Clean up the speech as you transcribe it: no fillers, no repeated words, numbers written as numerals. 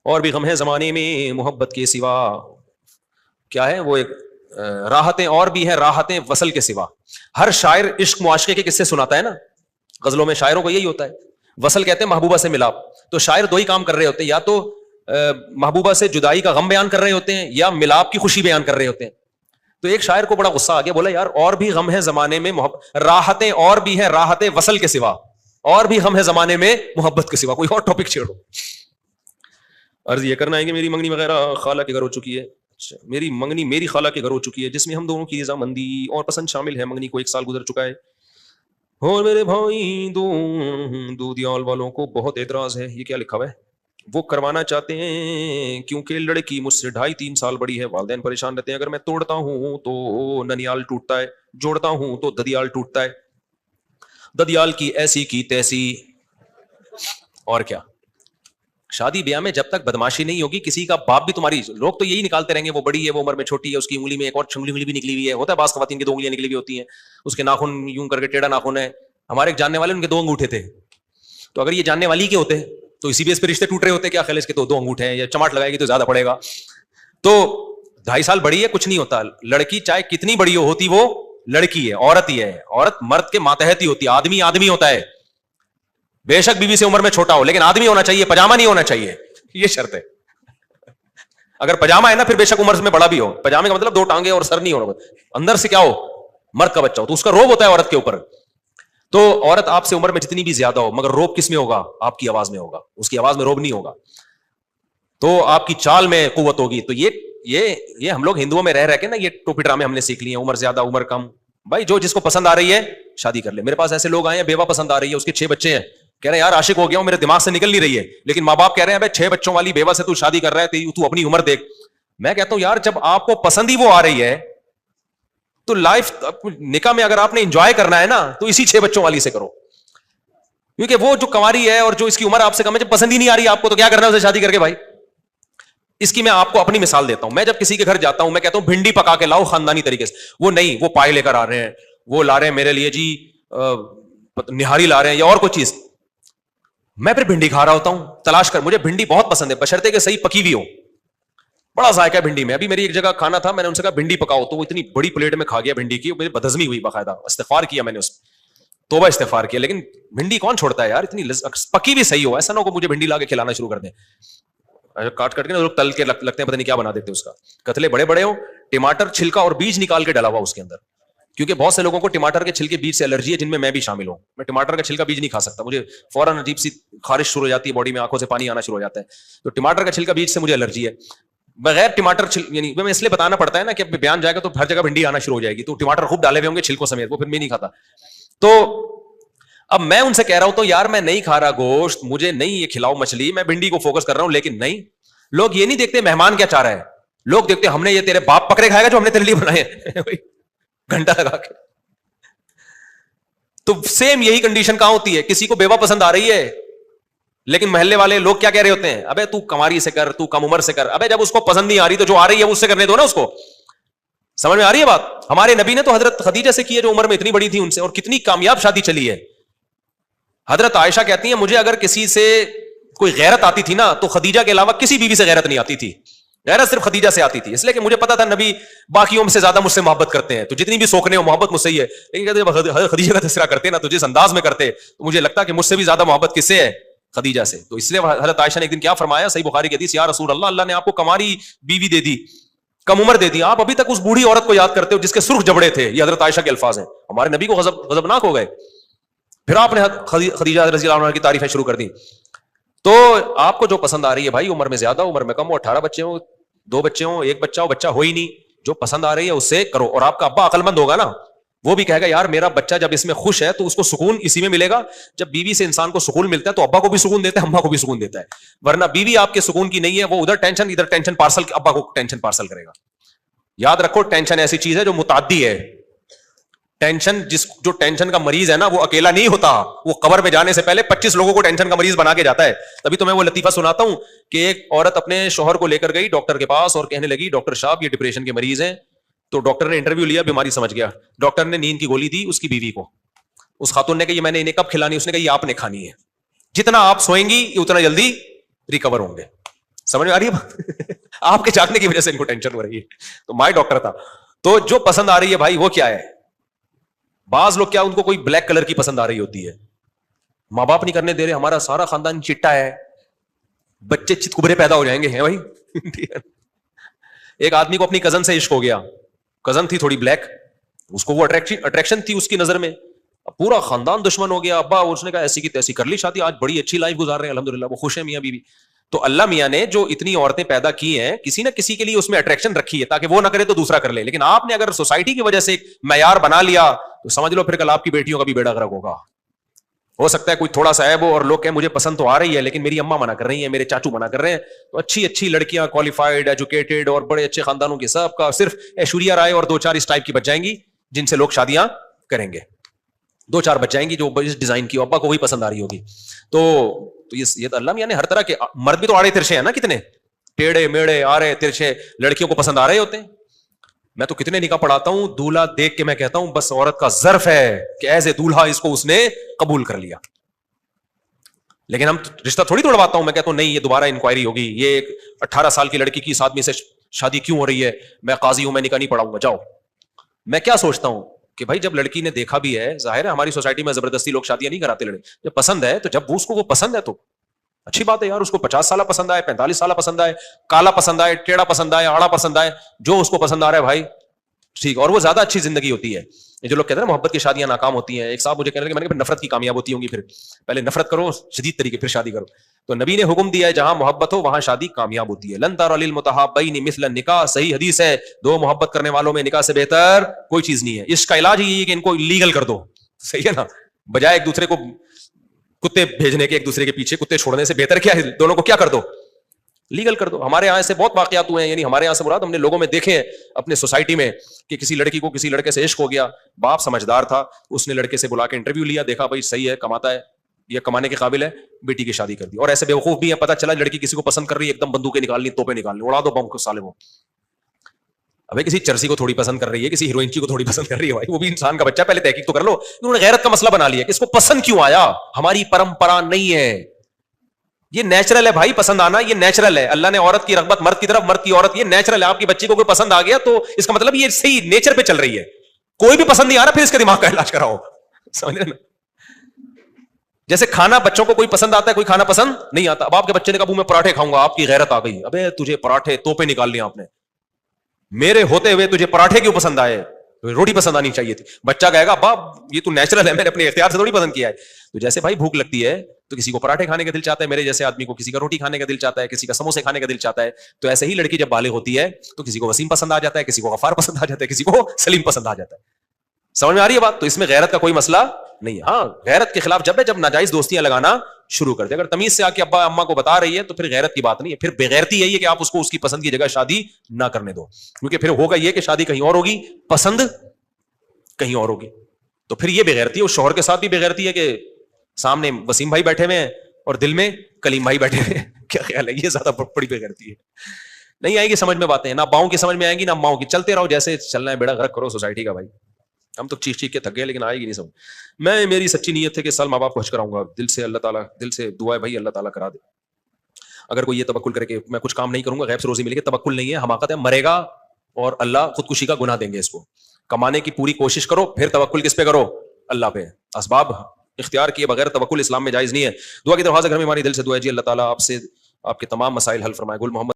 اور بھی غم ہے زمانے میں محبت کے سوا. کیا ہے وہ ایک راحتیں اور بھی ہیں راحتیں وصل کے سوا. ہر شاعر عشق معاشقے کے قصے سناتا ہے نا, غزلوں میں شاعروں کو یہی ہوتا ہے. وصل کہتے ہیں محبوبہ سے ملاپ. تو شاعر دو ہی کام کر رہے ہوتے ہیں, یا تو محبوبہ سے جدائی کا غم بیان کر رہے ہوتے ہیں یا ملاپ کی خوشی بیان کر رہے ہوتے ہیں. تو ایک شاعر کو بڑا غصہ آ گیا, بولا یار اور بھی غم ہے زمانے میں راحتیں اور بھی ہیں راحتیں وصل کے سوا, اور بھی غم ہے زمانے میں محبت کے سوا. کوئی اور ٹاپک چھیڑو. عرض یہ کرنا ہے کہ میری منگنی وغیرہ خالہ کے گھر ہو چکی ہے. میری منگنی میری خالہ کے گھر ہو چکی ہے, جس میں ہم دونوں کی رضامندی اور پسند شامل ہے. منگنی کو 1 سال گزر چکا ہے, اور میرے بھائی دودیال والوں کو بہت اعتراض ہے. یہ کیا لکھا ہوا ہے؟ وہ کروانا چاہتے ہیں کیونکہ لڑکی مجھ سے 2.5-3 سال بڑی ہے. والدین پریشان رہتے ہیں, اگر میں توڑتا ہوں تو ننیال ٹوٹتا ہے, جوڑتا ہوں تو ددیال ٹوٹتا ہے. ددیال کی ایسی کی تیسی. اور کیا, شادی بیاہ میں جب تک بدماشی نہیں ہوگی, کسی کا باپ بھی تمہاری, لوگ تو یہی نکالتے رہیں گے وہ بڑی ہے, وہ عمر میں چھوٹی ہے, اس کی انگلی میں ایک اور انگلی بھی نکلی ہوئی ہے. ہوتا ہے بعض خواتین کی 2 انگلیاں نکلی ہوئی ہوتی ہیں, اس کے ناخن یوں کر کے ٹیڑھا ناخن ہے. ہمارے ایک جاننے والے ان کے 2 انگوٹھے تھے. تو اگر یہ جاننے والی کے ہوتے تو اسی بیس پہ رشتے ٹوٹ رہے ہوتے. کیا خیال اس کے تو 2 انگوٹھے ہیں, یا چماٹ لگائے گی تو زیادہ پڑے گا. تو 2.5 سال بڑی ہے, کچھ نہیں ہوتا. لڑکی چاہے کتنی بڑی ہوتی وہ لڑکی ہے, عورت ہی ہے. عورت مرد کے ماتحت ہی ہوتی ہے. آدمی آدمی ہوتا ہے, بے شک بیوی سے عمر میں چھوٹا ہو, لیکن آدمی ہونا چاہیے, پجامہ نہیں ہونا چاہیے. یہ شرط ہے. اگر پجامہ ہے نا, پھر بے شک عمر میں بڑا بھی ہو. پجامے کا مطلب 2 ٹانگیں اور سر نہیں ہونا, اندر سے کیا ہو, مرد کا بچہ ہو. تو اس کا روب ہوتا ہے عورت کے اوپر. تو عورت آپ سے عمر میں جتنی بھی زیادہ ہو, مگر روب کس میں ہوگا؟ آپ کی آواز میں ہوگا. اس کی آواز میں روب نہیں ہوگا. تو آپ کی چال میں قوت ہوگی. تو یہ ہم لوگ ہندوؤں میں رہ کے نا یہ ٹوپی ڈرامے ہم نے سیکھ لیے ہیں. عمر زیادہ عمر کم, بھائی جو جس کو پسند آ رہی ہے شادی کر لے. میرے پاس ایسے لوگ آئے ہیں, بیوہ پسند آ رہی ہے, اس کے 6 بچے ہیں, کہہ رہے ہیں یار عاشق ہو گیا ہوں, میرے دماغ سے نکل نہیں رہی ہے. لیکن ماں باپ کہہ رہے ہیں بھائی 6 بچوں والی بیوہ سے تو شادی کر رہا ہے, تو اپنی عمر دیکھ. میں کہتا ہوں یار جب آپ کو پسند ہی وہ آ رہی ہے تو لائف نکاح میں اگر آپ نے انجوائے کرنا ہے نا تو اسی 6 بچوں والی سے کرو. کیونکہ وہ جو کنواری ہے اور جو اس کی عمر آپ سے کم ہے, جب پسند ہی نہیں آ رہی آپ کو, تو کیا کرنا ہے اسے شادی کر کے. بھائی اس کی میں آپ کو اپنی مثال دیتا ہوں. میں جب کسی کے گھر جاتا ہوں, میں کہتا ہوں بھنڈی پکا کے لاؤ خاندانی طریقے سے. وہ نہیں, وہ پائے لے کر آ رہے ہیں, وہ لا رہے ہیں میرے لیے جی نہاری لا رہے ہیں یا اور کوئی چیز. میں پھر بھنڈی کھا رہا ہوتا ہوں تلاش کر. مجھے بھنڈی بہت پسند ہے, بشرطے کہ صحیح پکی ہوئی ہو. بڑا ذائقہ ہے بھنڈی میں. ابھی میری ایک جگہ کھانا تھا, میں نے ان سے کہا بھنڈی پکاؤ, تو وہ اتنی بڑی پلیٹ میں کھا گیا بھنڈی کی, مجھے بدہضمی ہوئی. باقاعدہ استغفار کیا میں نے, اس توبہ استغفار کیا. لیکن بھنڈی کون چھوڑتا ہے یار, اتنی پکی بھی صحیح ہو. ایسا نہ ہو کہ مجھے بھنڈی لا کے کھلانا شروع کر دیں. کاٹ کے لوگ تل کے لگتے ہیں, پتہ نہیں کیا بنا دیتے اس کا. کتلے بڑے بڑے ہو, ٹماٹر چھلکا اور بیج نکال کے ڈلا ہوا اس کے اندر. کیونکہ بہت سے لوگوں کو ٹماٹر کے چھلکے بیج سے الرجی ہے, جن میں بھی شامل ہوں. میں ٹماٹر کا چھلکا بیج نہیں کھا سکتا, مجھے فوراً عجیب سی خارش شروع ہو جاتی ہے باڈی میں, آنکھوں سے پانی آنا شروع ہو جاتا ہے. تو ٹماٹر کا چھلکا بیج سے مجھے الرجی ہے. بغیر ٹماٹر یعنی میں اس لیے بتانا پڑتا ہے نا کہ بیان جائے گا تو ہر جگہ بھنڈی آنا شروع ہو جائے گی. تو ٹماٹر خوب ڈالے ہوئے ہوں گے چھلکوں سمیت, وہ پھر میں نہیں کھاتا. تو اب میں ان سے کہہ رہا ہوں تو یار میں نہیں کھا رہا گوشت, مجھے نہیں یہ کھلاؤ مچھلی, میں بھنڈی کو فوکس کر رہا ہوں. لیکن نہیں, لوگ یہ نہیں دیکھتے مہمان کیا چاہ رہا ہے, لوگ دیکھتے ہم نے یہ تیرے باپ پکڑے کھائے گا جو ہم نے تیرے لیے بنائے گھنٹہ لگا کے. تو سیم یہی کنڈیشن کہاں ہوتی ہے, کسی کو بیوہ پسند آ رہی ہے لیکن محلے والے لوگ کیا کہہ رہے ہوتے ہیں, ابے تو کماری سے کر, تو کم عمر سے کر. ابے جب اس کو پسند نہیں آ رہی تو جو آ رہی ہے اس سے کرنے دو نا اس کو. سمجھ میں آ رہی ہے بات؟ ہمارے نبی نے تو حضرت خدیجہ سے کی ہے جو عمر میں اتنی بڑی تھی ان سے, اور کتنی کامیاب شادی چلی ہے. حضرت عائشہ کہتی ہیں مجھے اگر کسی سے کوئی غیرت آتی تھی نا تو خدیجہ کے علاوہ کسی بیوی سے غیرت نہیں آتی تھی. غیرت صرف خدیجہ سے آتی تھی, اس لیے کہ مجھے پتا تھا نبی باقیوں سے زیادہ مجھ سے محبت کرتے ہیں, تو جتنی بھی سوکھنے ہو محبت مجھ سے ہی ہے. لیکن کہتے جب خدیجہ کا تذکرہ کرتے نا تو جس انداز میں کرتے تو مجھے لگتا کہ مجھ سے بھی زیادہ محبت کس سے ہے, خدیجہ سے. تو اس لیے حضرت عائشہ نے ایک دن کیا فرمایا, صحیح بخاری کی حدیث, یا رسول اللہ, اللہ نے آپ کو کماری بیوی دے دی, کم عمر دے دی, آپ ابھی تک اس بوڑھی عورت کو یاد کرتے ہو جس کے سرخ جبڑے تھے. یہ حضرت عائشہ کے الفاظ ہیں. ہمارے نبی کو غضبناک ہو گئے. پھر آپ نے خدیجہ رضی اللہ عنہ کی تعریفیں شروع کر دی. تو آپ کو جو پسند آ رہی ہے بھائی, عمر میں زیادہ عمر میں کم ہو, 18 بچے ہوں, 2 بچے ہوں, 1 بچہ ہو, بچہ ہو ہی نہیں, جو پسند آ رہی ہے اس سے کرو. اور آپ کا ابا عقل مند ہوگا نا, وہ بھی کہے گا یار میرا بچہ جب اس میں خوش ہے تو اس کو سکون اسی میں ملے گا. جب بیوی سے انسان کو سکون ملتا ہے تو ابا کو بھی سکون دیتا ہے, اماں کو بھی سکون دیتا ہے. ورنہ بیوی آپ کے سکون کی نہیں ہے, وہ ادھر ٹینشن ادھر ٹینشن پارسل, ابا کو ٹینشن پارسل کرے گا. یاد رکھو ٹینشن ایسی چیز ہے جو متعدی ہے. ٹینشن جو ٹینشن کا مریض ہے نا وہ اکیلا نہیں ہوتا, وہ قبر میں جانے سے پہلے 25 لوگوں کو ٹینشن کا مریض بنا کے جاتا ہے. تبھی تو میں وہ لطیفہ سناتا ہوں کہ ایک عورت اپنے شوہر کو لے کر گئی ڈاکٹر کے پاس اور کہنے لگی ڈاکٹر صاحب یہ ڈپریشن کے مریض ہیں. تو ڈاکٹر نے انٹرویو لیا, بیماری سمجھ گیا. ڈاکٹر نے نیند کی گولی دی اس کی بیوی کو. اس خاتون نے کہا یہ میں نے انہیں کب کھلانی, اس نے کہا یہ آپ نے کھانی ہے. جتنا آپ سوئیں گی اتنا جلدی ریکور ہوں گے. سمجھ میں آ رہی ہے آپ کے جاگنے کی وجہ سے ان کو ٹینشن ہو رہی ہے. تو مائی ڈاکٹر تھا. تو جو پسند آ رہی ہے بھائی وہ کیا ہے؟ بعض لوگ کیا ان کو کوئی بلیک کلر کی پسند آ رہی ہوتی ہے, ماں باپ نہیں کرنے دے رہے, ہمارا سارا خاندان چٹا ہے, بچے چت کبرے پیدا ہو جائیں گے ہیں بھائی. ایک آدمی کو اپنی کزن سے عشق ہو گیا, کزن تھی تھوڑی بلیک, اس کو وہ اٹریکشن تھی اس کی نظر میں, پورا خاندان دشمن ہو گیا. ابا اس نے کہا ایسی کی تیسی کر لی شادی, آج بڑی اچھی لائف گزار رہے ہیں الحمدللہ, وہ خوش ہیں میاں بیوی. تو اللہ میاں نے جو اتنی عورتیں پیدا کی ہیں کسی نہ کسی کے لیے اس میں اٹریکشن رکھی ہے تاکہ وہ نہ کرے تو دوسرا کر لے. لیکن آپ نے اگر سوسائٹی کی وجہ سے ایک معیار بنا لیا تو سمجھ لو پھر کل آپ کی بیٹیوں کا بھی بیڑا غرق ہوگا. ہو سکتا ہے کوئی تھوڑا سا عیب ہو اور لوگ کہیں مجھے پسند تو آ رہی ہے لیکن میری اماں منع کر رہی ہیں, میرے چاچو منع کر رہے ہیں. تو اچھی لڑکیاں کوالیفائڈ ایجوکیٹڈ اور بڑے اچھے خاندانوں کی, سب کا صرف ایشوریا رائے اور 2-4 اس ٹائپ کی بچ جائیں گی جن سے لوگ شادیاں کریں گے. 2-4 بچ جائیں گی جو اس ڈیزائن کی, ابا کو وہی پسند آ رہی ہوگی. تو یہ تو اللہ میاں نے ہر طرح کے, مرد بھی تو آڑے ترچے ہیں نا, کتنے ٹیڑے میڑے آڑے ترچے لڑکیوں کو پسند آ رہے ہوتے ہیں. میں تو کتنے نکاح پڑھاتا ہوں, دولہا دیکھ کے میں کہتا ہوں بس عورت کا ظرف ہے کہ ایز اے دولہا اس کو اس نے قبول کر لیا. لیکن ہم رشتہ تھوڑی توڑواتا ہوں, میں کہتا ہوں نہیں یہ دوبارہ انکوائری ہوگی, یہ 18 سال کی لڑکی کی اس آدمی سے شادی کیوں ہو رہی ہے, میں قاضی ہوں, میں نکاح نہیں پڑھاؤں گا, جاؤ. میں کیا سوچتا ہوں کہ بھائی جب لڑکی نے دیکھا بھی ہے, ظاہر ہے ہماری سوسائٹی میں زبردستی لوگ شادیاں نہیں کراتے لڑے, جب پسند ہے تو جب اس کو وہ پسند ہے تو اچھی بات ہے یار. اس کو 50 سالہ پسند آئے, 45 سالہ پسند آئے, کالا پسند آئے, ٹیڑھا پسند آئے, آڑا پسند آئے, جو اس کو پسند آ رہا ہے بھائی ٹھیک. اور وہ زیادہ اچھی زندگی ہوتی ہے. جو لوگ کہتے ہیں نا محبت کی شادیاں ناکام ہوتی ہیں, ایک صاحب مجھے کہنے لگے, میں نے کہا نفرت کی کامیاب ہوتی ہوں گی, پھر پہلے نفرت کرو شدید طریقے پھر شادی کرو. تو نبی نے حکم دیا ہے جہاں محبت ہو وہاں شادی کامیاب ہوتی ہے. لن تر للمتحابین مثل النکاح, صحیح حدیث ہے, 2 محبت کرنے والوں میں نکاح سے بہتر کوئی چیز نہیں ہے. اس کا علاج ہی کہ ان کو لیگل کر دو, صحیح ہے نا, بجائے ایک دوسرے کو کتے بھیجنے کے, ایک دوسرے کے پیچھے کتے چھوڑنے سے بہتر کیا ہے, دونوں کو کیا کر دو, لیگل کر دو. ہمارے یہاں سے بہت واقعات ہوئے ہیں, یعنی ہمارے یہاں سے مراد ہم نے لوگوں میں دیکھے ہیں اپنے سوسائٹی میں کہ کسی لڑکی کو کسی لڑکے سے عشق ہو گیا, باپ سمجھدار تھا, اس نے لڑکے سے بلا کے انٹرویو لیا, دیکھا بھائی صحیح ہے, کماتا ہے, یہ کمانے کے قابل ہے, بیٹی کی شادی کر دی. اور ایسے بیوقوف بھی ہے, پتہ چلا لڑکی کسی کو پسند کر رہی ہے, ایک دم بندوقیں نکالنی, توپیں نکالنی, اڑا دو بم کو سالے. وہ ابھی کسی چرسی کو تھوڑی پسند کر رہی ہے, کسی ہیروئن کو تھوڑی پسند کر رہی ہے, بھائی وہ بھی انسان کا بچہ, پہلے تحقیق تو کر لو. انہوں نے غیرت کا مسئلہ بنا لیا کہ اس کو پسند کیوں آیا, ہماری پرمپرا نہیں ہے, یہ نیچرل ہے بھائی, پسند آنا یہ نیچرل ہے. اللہ نے عورت کی رغبت مرد کی طرف, مرد کی عورت, یہ نیچرل ہے. آپ کی بچی کو کوئی پسند آ گیا تو اس کا مطلب یہ صحیح نیچر پہ چل رہی ہے. کوئی بھی پسند نہیں آ رہا پھر اس کے دماغ کا علاج کراؤ, سمجھ رہے نا. جیسے کھانا بچوں کو کوئی پسند آتا ہے, کوئی کھانا پسند نہیں آتا. اب آپ کے بچے نے کہا میں پراٹھے کھاؤں گا, آپ کی غیرت آ گئی, ابے تجھے پراٹھے توپے نکال لیا آپ نے, میرے ہوتے ہوئے تجھے پراٹھے کیوں پسند آئے, روٹی پسند آنی چاہیے تھی. بچہ کہے گا باپ یہ تو نیچرل ہے, میں نے اپنے اختیار سے تھوڑی پسند کیا ہے. تو جیسے بھائی بھوک لگتی ہے تو کسی کو پراٹھے کھانے کا دل چاہتا ہے, میرے جیسے آدمی کو کسی کا روٹی کھانے کا دل چاہتا ہے, کسی کا سموسے کھانے کا دل چاہتا ہے. تو ایسے ہی لڑکی جب بالغ ہوتی ہے تو کسی کو وسیم پسند آ جاتا ہے, کسی کو غفار پسند آ جاتا ہے, کسی کو سلیم پسند آ جاتا ہے. سمجھ میں آ رہی ہے بات. تو اس میں غیرت کا کوئی مسئلہ نہیں ہے. ہاں غیرت کے خلاف جب ہے جب ناجائز دوستیاں لگانا شروع کر دے. اگر تمیز سے آ کے ابا اما کو بتا رہی ہے تو پھر غیرت کی بات نہیں ہے, پھر بغیرتی یہی ہے کہ آپ اس کو اس کی پسند کی جگہ شادی نہ کرنے دو, کیونکہ پھر ہوگا یہ کہ شادی کہیں اور ہوگی, پسند کہیں اور ہوگی. تو پھر یہ بغیرتی ہے. اس شوہر کے ساتھ بھی بغیرتی ہے کہ سامنے وسیم بھائی بیٹھے ہوئے ہیں اور دل میں کلیم بھائی بیٹھے ہوئے ہیں. کیا خیال ہے, یہ زیادہ بڑی بغیرتی ہے. نہیں آئے گی سمجھ میں باتیں, نہ باؤں کی سمجھ میں آئیں گی نہ ماؤں کی. چلتے رہو جیسے چلنا ہے, بیڑا غرق کرو سوسائٹی کا. بھائی ہم تو چیخ چیخ کے تھک گئے لیکن آئے گی نہیں سمجھ. میں میری سچی نیت ہے کہ سال ماں باپ کو حج کراؤں گا, دل سے اللہ تعالیٰ, دل سے دعا ہے بھائی اللہ تعالیٰ کرا دے. اگر کوئی یہ توکل کرے کہ میں کچھ کام نہیں کروں گا غیب سے روزی ملے گی, توکل نہیں ہے, حماقت ہے. مرے گا اور اللہ خودکشی کا گناہ دیں گے اس کو. کمانے کی پوری کوشش کرو, پھر توکل کس پہ کرو, اللہ پہ. اسباب اختیار کیے بغیر توکل اسلام میں جائز نہیں ہے. دعا کی درخواست گھر میں ہماری دل سے دعا ہے جی اللہ تعالیٰ آپ سے آپ کے تمام مسائل حل فرمائے. گل محمد